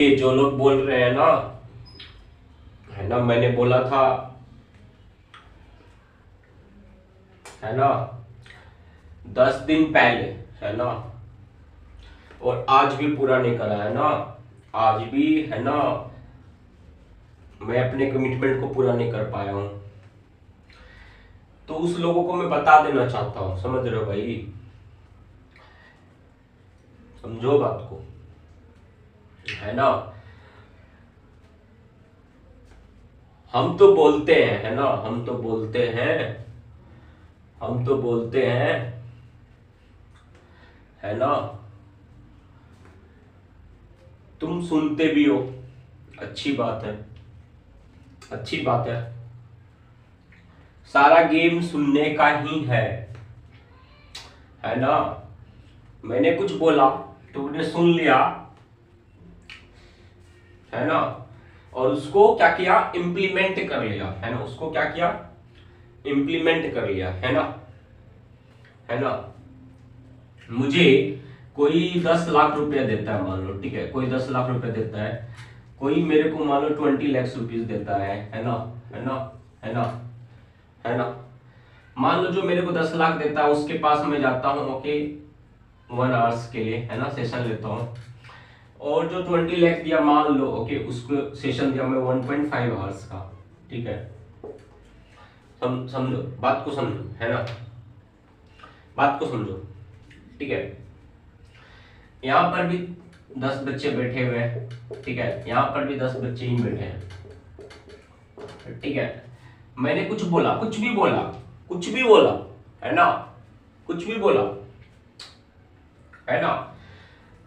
ये जो लोग बोल रहे हैं ना, है ना, मैंने बोला था, है ना, 10 दिन पहले, है ना, और आज भी पूरा नहीं करा है ना, आज भी, है ना, मैं अपने कमिटमेंट को पूरा नहीं कर पाया हूं। तो उस लोगों को मैं बता देना चाहता हूं, समझ रहे हो भाई? समझो बात को, है ना। हम तो बोलते हैं, है ना, हम तो बोलते हैं, हम तो बोलते हैं, है ना, तुम सुनते भी हो, अच्छी बात है, अच्छी बात है। सारा गेम सुनने का ही है ना। मैंने कुछ बोला, तुमने सुन लिया, है ना, और उसको क्या किया, इम्प्लीमेंट कर लिया, है ना, उसको क्या किया, इम्प्लीमेंट कर लिया, है ना, है ना। मुझे कोई 10 लाख रुपया देता है, मान लो, ठीक है, कोई 10 लाख रुपया देता है, कोई मेरे को मान लो 20 लाख रुपीज देता है ना, है ना, है ना, है ना। मान लो जो मेरे को 10 लाख देता है उसके पास मैं जाता हूँ, ओके, 1 आवर्स के लिए, है ना, सेशन लेता हूँ, और जो 20 लाख दिया, मान लो, ओके, उसको सेशन दिया मैं 1.5 आवर्स का, ठीक है। समझो बात को, समझो, है ना, बात को समझो, ठीक है। यहाँ पर भी 10 बच्चे बैठे हुए हैं, ठीक है, यहाँ पर भी 10 बच्चे ही बैठे हैं, ठीक है। मैंने कुछ बोला, कुछ भी बोला, कुछ भी बोला, है ना, कुछ भी बोला, है ना।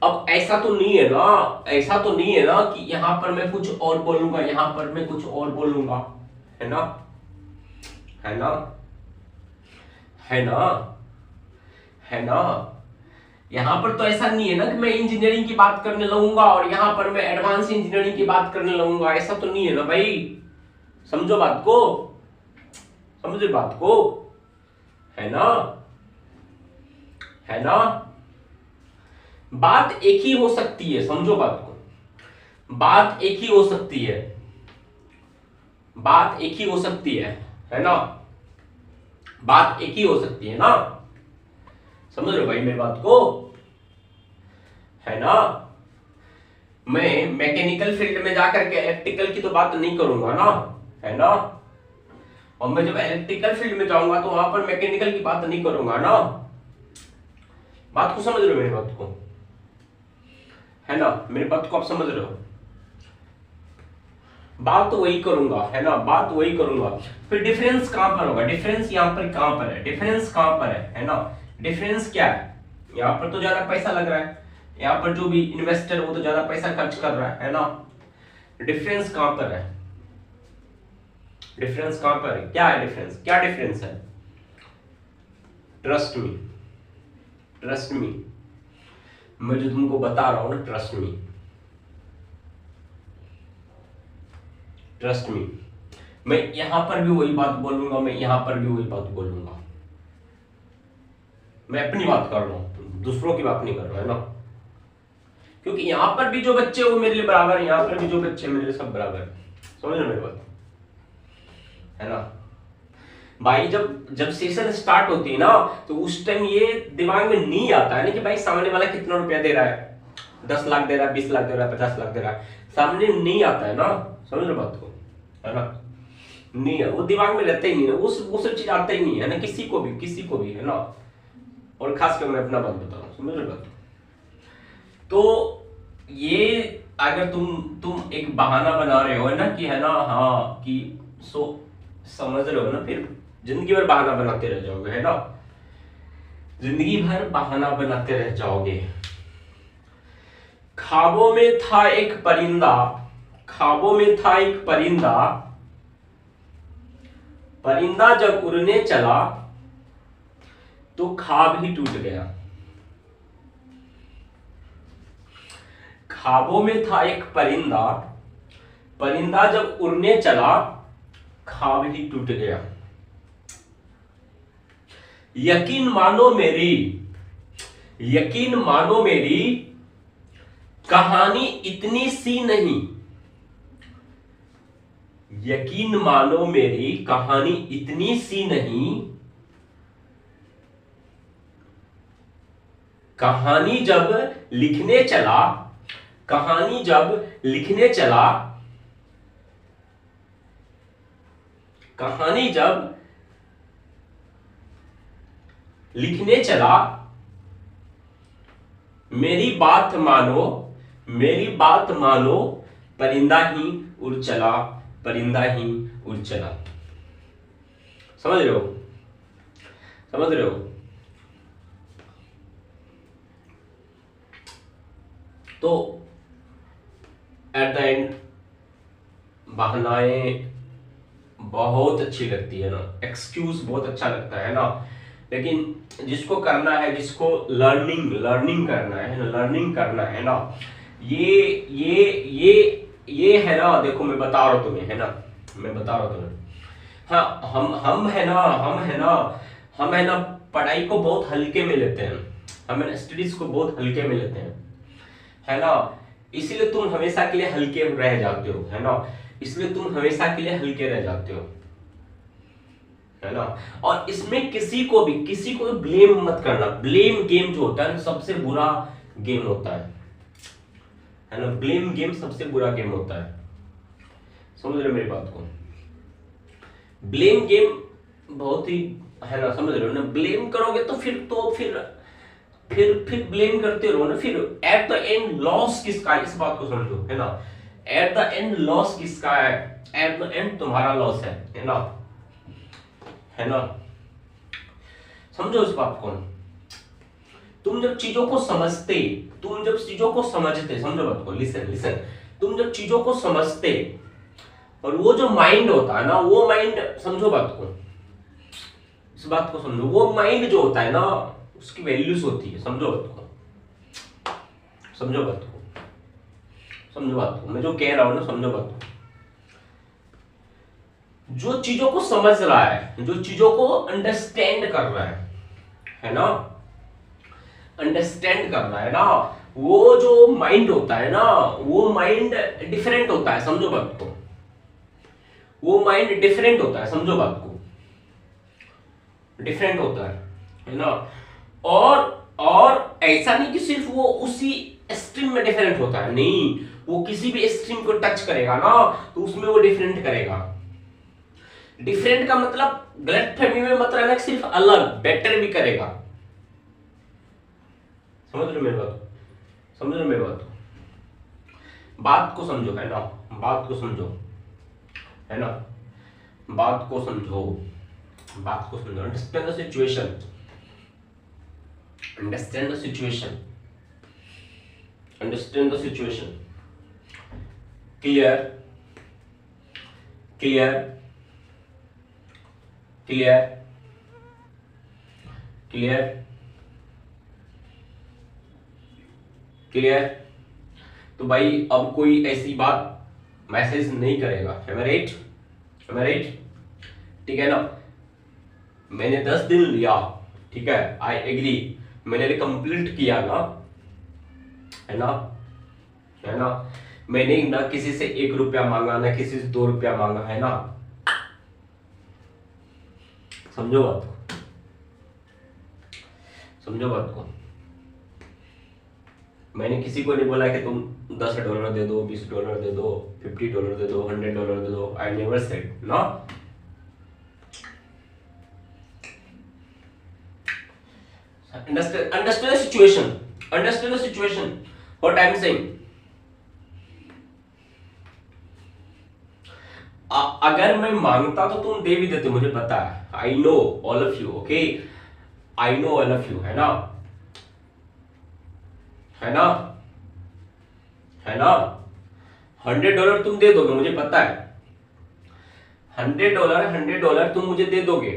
अब ऐसा तो नहीं है ना, ऐसा तो नहीं है ना कि यहां पर मैं कुछ और बोलूंगा, यहां पर मैं कुछ और बोलूंगा, है ना, है ना, है ना, है ना। यहां पर तो ऐसा नहीं है ना कि मैं इंजीनियरिंग की बात करने लगूंगा और यहां पर मैं एडवांस इंजीनियरिंग की बात करने लगूंगा, ऐसा तो नहीं है ना भाई। समझो बात को, समझो बात को, है ना, है ना। बात एक ही हो सकती है, समझो बात को, बात एक ही हो सकती है, बात एक ही हो सकती है ना, बात एक ही हो सकती है ना। समझ रहे हो भाई मेरी बात को, है ना। मैं मैकेनिकल फील्ड में जाकर के इलेक्ट्रिकल की तो बात नहीं करूंगा ना, है ना, और मैं जब इलेक्ट्रिकल फील्ड में जाऊंगा तो वहां पर मैकेनिकल की बात नहीं करूंगा ना। बात को समझ रहे हो मेरी बात को, है ना, मेरी बात को आप समझ रहे हो। बात तो वही करूंगा, है ना, बात वही करूंगा। फिर डिफरेंस कहां पर होगा, डिफरेंस यहां पर कहां पर है, डिफरेंस कहां पर है ना। डिफरेंस क्या है, यहां पर तो ज्यादा पैसा लग रहा है, यहां पर जो भी इन्वेस्टर वो तो ज्यादा पैसा खर्च कर रहा है ना। डिफरेंस कहां पर है, डिफरेंस कहां पर है, क्या है डिफरेंस, क्या डिफरेंस है। ट्रस्ट मी, ट्रस्ट मी, मैं जो तुमको बता रहा हूं ना, ट्रस्ट मी, ट्रस्ट मी। मैं यहां पर भी वही बात बोलूंगा, मैं यहां पर भी वही बात बोलूंगा। मैं अपनी बात कर रहा हूं, दूसरों की बात नहीं कर रहा, है ना। क्योंकि यहां पर भी जो बच्चे वो मेरे लिए बराबर है, यहां पर भी जो बच्चे मेरे लिए सब बराबर है। समझ रहे मेरी बात, है ना भाई। जब जब सेशन स्टार्ट होती है ना, तो उस टाइम ये दिमाग में नहीं आता है ना कि भाई सामने वाला कितना रुपया दे रहा है, 10 लाख दे रहा है, 20 लाख दे रहा है, 50 लाख दे रहा है, सामने नहीं आता है ना। समझ रहे बात को, है ना। नहीं है, वो दिमाग में रहता ही नहीं है, वो सब चीज आता ही नहीं है ना, किसी को भी, किसी को भी, है ना। और खासकर मैं अपना बात बता रहा हूँ, समझ रहे बात। तो ये अगर तुम एक बहाना बना रहे हो, है ना, कि है ना, हाँ कि सो समझ रहे हो ना, फिर जिंदगी भर बहाना बनाते रह जाओगे, है ना, जिंदगी भर बहाना बनाते रह जाओगे। ख्वाबों में था एक परिंदा, ख्वाबों में था एक परिंदा, परिंदा जब उड़ने चला तो ख्वाब ही टूट गया। ख्वाबों में था एक परिंदा, परिंदा जब उड़ने चला ख्वाब ही टूट गया। यकीन मानो मेरी, यकीन मानो मेरी, कहानी इतनी सी नहीं, यकीन मानो मेरी कहानी इतनी सी नहीं, कहानी जब लिखने चला, कहानी जब लिखने चला, कहानी जब लिखने चला, मेरी बात मानो, मेरी बात मानो, परिंदा ही उड़ चला, परिंदा ही उड़ चला। समझ रहे हो, समझ रहे हो? तो एट द एंड बहानाएं बहुत अच्छी लगती है ना, एक्सक्यूज बहुत अच्छा लगता है ना, लेकिन जिसको करना है, जिसको लर्निंग करना है ना, लर्निंग करना है ना, ये है ना, देखो मैं बता रहा हूं तुम्हें, है ना, मैं बता रहा हूं तुम्हें। हाँ, हम है ना पढ़ाई को बहुत हल्के में लेते हैं, हम स्टडीज को बहुत हल्के में लेते हैं, है ना, इसीलिए तुम हमेशा के लिए हल्के रह जाते हो, है ना, इसलिए तुम हमेशा के लिए हल्के रह जाते हो, है ना। और इसमें किसी को भी ब्लेम मत करना। ब्लेम गेम जो होता है सबसे बुरा गेम होता है ना, ब्लेम गेम सबसे बुरा गेम होता है। समझ रहे हो मेरी बात को? ब्लेम गेम बहुत ही, है ना, समझ रहे हो ना, ब्लेम करोगे तो फिर ब्लेम करते रहो ना, फिर एट द एंड लॉस किसका है, इस बात को समझो, है ना, एट द एंड लॉस किसका है, एट द एंड तुम्हारा लॉस है ना, है ना, समझो इस बात को। तुम जब चीजों को समझते, समझो बात को, लिसन, तुम जब चीजों को समझते, और वो जो माइंड होता है ना, वो माइंड, समझो बात को, इस बात को समझो, वो माइंड जो होता है ना, उसकी वैल्यूज होती है, समझो बात को, समझो बात को, समझो बात को, मैं जो कह रहा हूं ना, समझो बात को। जो चीजों को समझ रहा है, जो चीजों को अंडरस्टैंड कर रहा है ना, अंडरस्टैंड कर रहा है ना, वो जो माइंड होता है ना, वो माइंड डिफरेंट होता है, समझो बात को, वो माइंड डिफरेंट होता है, समझो बात को, डिफरेंट होता है ना। और ऐसा नहीं कि सिर्फ वो उसी स्ट्रीम में डिफरेंट होता है, नहीं, वो किसी भी स्ट्रीम को टच करेगा ना, तो उसमें वो डिफरेंट करेगा। डिफरेंट का मतलब गलत फहमी में मत रहना, सिर्फ अलग, बेटर भी करेगा। समझ रहे हो मेरी बात? समझ रहे हो मेरी बात? बात को समझो, है ना, बात को समझो, है ना, बात को समझो, बात को समझो। Understand the situation, understand the situation, understand the situation. Clear, clear, clear, clear, clear. तो भाई अब कोई ऐसी बात मैसेज नहीं करेगा, am I right? Am I right? ठीक है ना, मैंने 10 दिन लिया, ठीक है, आई एग्री, मैंने कंप्लीट किया ना, है ना, है ना, मैंने ना किसी से 1 रुपया मांगा, ना किसी से 2 रुपया मांगा, है ना, समझो बात को, समझो बात को। मैंने किसी को नहीं बोला कि तुम $10 दे दो, $20 दे दो, $50 दे दो, $100 दे दो, आई नेवर सेड ना। Understand the situation. Understand the situation. What I am saying. अगर मैं मांगता तो तुम दे भी देते, मुझे पता है, I know all of you, okay? I know all of you, है ना, है ना, है ना, $100 तुम दे दोगे, मुझे पता है, $100 तुम मुझे दे दोगे,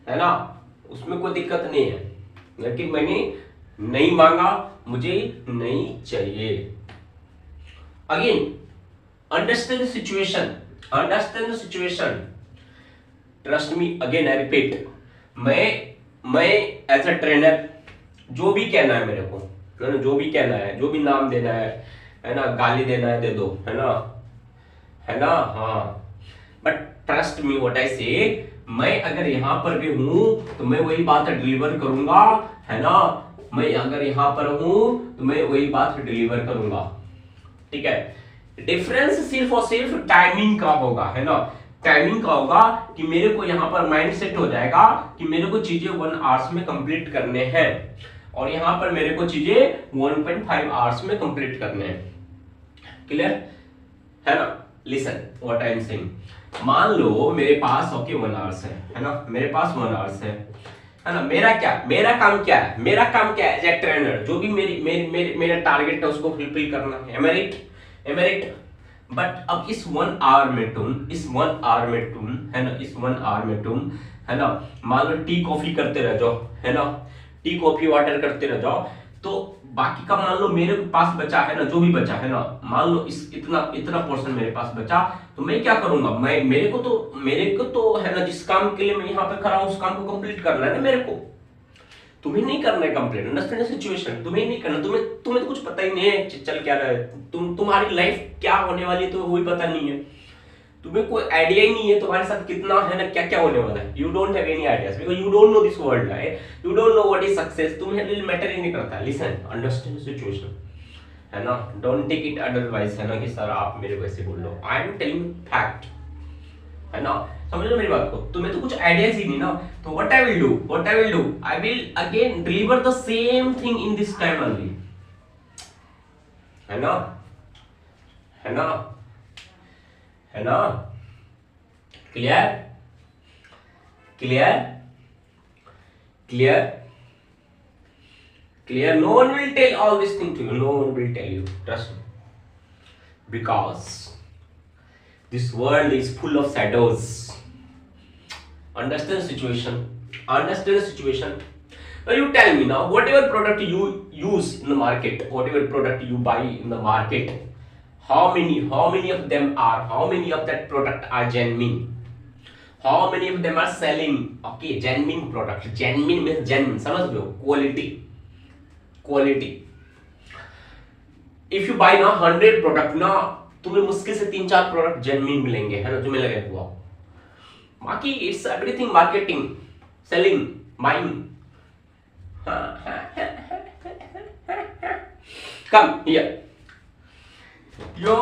है ना, उसमें कोई दिक्कत नहीं है, लेकिन मैंने नहीं मांगा, मुझे नहीं चाहिए। Again understand the situation, understand the situation, trust me, again I repeat, मैं एज अ ट्रेनर जो भी कहना है मेरे को, है ना, जो भी कहना है, जो भी नाम देना है ना, गाली देना है दे दो, है ना, है ना, हाँ। But trust me what I से, मैं अगर यहाँ पर भी हूं तो मैं वही बात डिलीवर करूंगा, है ना, मैं अगर यहाँ पर हूं तो मैं वही बात डिलीवर करूंगा, ठीक है। डिफरेंस सिर्फ और सिर्फ टाइमिंग का होगा, है ना, टाइमिंग का होगा कि मेरे को यहाँ पर माइंड सेट हो जाएगा कि मेरे को चीजें 1 आवर्स में कंप्लीट करने हैं, और यहाँ पर मेरे को चीजें 1.5 आवर्स में कंप्लीट करने हैं। क्लियर है ना? Listen what I am saying. मान लो मेरे पास ओके 1 आवर्स है ना, मेरे पास 1 आवर्स है ना। मेरा काम क्या है? मेरा काम क्या है एज ए ट्रेनर, जो भी मेरा टारगेट है उसको फुलफिल करना है। M I right? बट अब इस 1 आवर में तुम है ना, इस 1 आवर में तुम है ना, मान लो टी कॉफी करते रह जाओ, है ना, टी कॉफी वाटर करते रह जाओ, तो बाकी का मान लो मेरे पास बचा है ना, जो भी बचा है ना, मान लो इस इतना पोर्शन मेरे पास बचा, तो मैं क्या करूंगा, मेरे को तो है ना, जिस काम के लिए मैं यहाँ पे खड़ा हूं उस काम को कंप्लीट करना है ना मेरे को। तुम्हें नहीं करना है कंप्लीट, अंडरस्टैंड सिचुएशन, तुम्हें नहीं करना, तुम्हें तो कुछ पता ही नहीं है चल क्या रहा है, तुम्हारी लाइफ क्या होने वाली है तो वही पता नहीं है, तुम्हें कोई आइडिया ही नहीं है तुम्हारे साथ कितना है ना, क्या क्या होने वाला है। You don't have any ideas because you don't know this world, right? You don't know what is success, तुम्हें लिटिल मैटर ही नहीं करता। लिसन, अंडरस्टैंड सिचुएशन, है ना, डोंट टेक इट अदरवाइज, है ना, कि सर आप मेरे को ऐसे बोल लो। आई एम टेलिंग फैक्ट, है ना, समझ लो मेरी बात को। तुम्हें तो कुछ आइडियाज ही नहीं ना, तो what I will do, I will again deliver the same thing in this time only, है ना, है ना, है ना, clear clear clear clear? No one will tell all this thing to you, no one will tell you, trust me, because this world is full of shadows. Understand situation, understand situation. Now you tell me now, whatever product you use in the market, whatever product you buy in the market, how many of them are, how many of that product are genuine, how many of them are selling? Okay, genuine product, genuine means genuine, समझ लो, quality. If you buy ना 100 product ना, तुम्हें मुश्किल से 3-4 product genuine मिलेंगे, है ना, तुम्हें लगे हुआ, बाकी it's everything marketing, selling, buying. Come here. Yo.